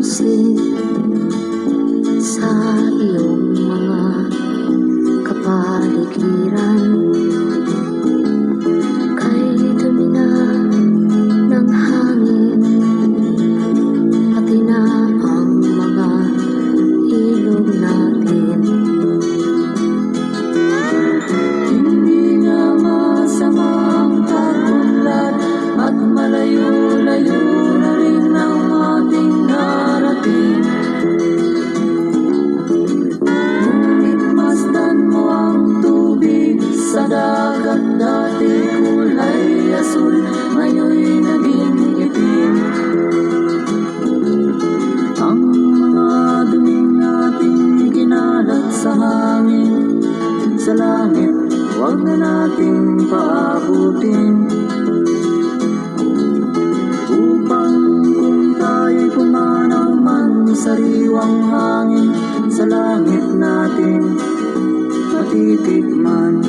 pansin sa iyong mga kapaligiran. Kay dumi na ng hangin, pati na ang mga ilog natin. Hindi na masama ang pag-unlad at malayo-layo na rin ang ating narating. Ngunit masdan mo ang tubig sa dagat, dati kulay asul, ngayon'y naging itim. Ang mga duming nating kinalat sa hangin, sa langit, huwag na nating paabutin. Upang kung tayo'y pumanaw man sa sariwang hangin, sa langit natin matitikman.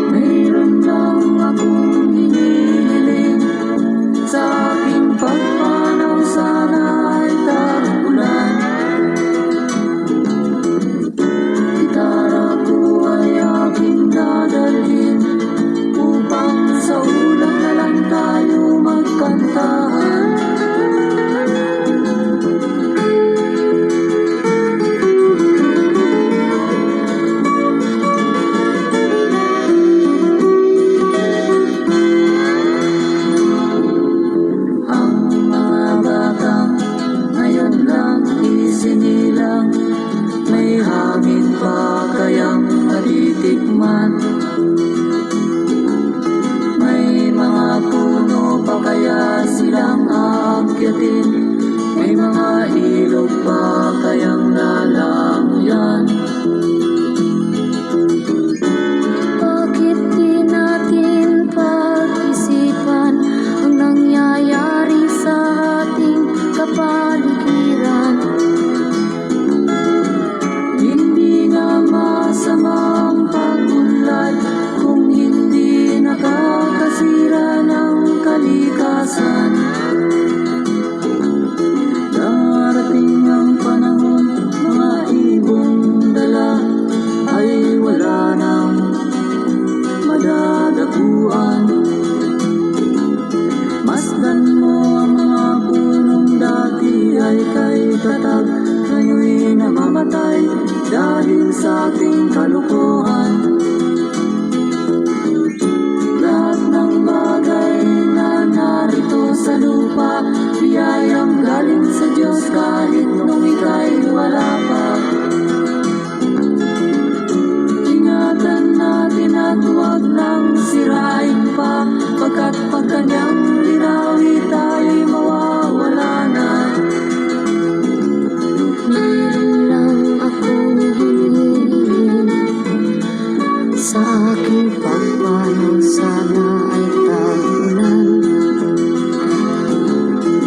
Mayroon lang akong hinihiling, sa aking pagpanaw sana ay tag-ulan. Gitara ko ay aking dadalhin, upang sa ulang na lang tayo magkantahan. Ang mga batang ngayon lang isinilang, may hangin pa kayang natitikman? May mga puno pa kaya silang aakyatin? May mga ilog pa kayang lalanguyan? Bakit di natin pag-isipan ang nangyayari sa ating kapaligiran? Hindi nga masama ang pag-unlad kung hindi nakakasira ng kalikasan. Darating ang panahon, mga ibong dala ay wala nang madadapuan. Masdan mo ang mga punong dati ay kay tatag, ngayon'y namamatay dahil sa ating kalukuhan. Lahat ng bagay na narito sa lupa, biyayang galing sa Diyos kahit nung ika'y wala pa. Ingatan natin at huwag nang sirain pa, pagkat pag kanyang linawi tayo'y mawawala na. Meron lang akong hinihiling, sa aking pagpanaw sana ay tag-ulan.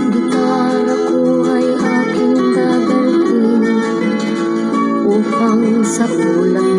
Gitara ko ay aking dadalhin, upang sa pulang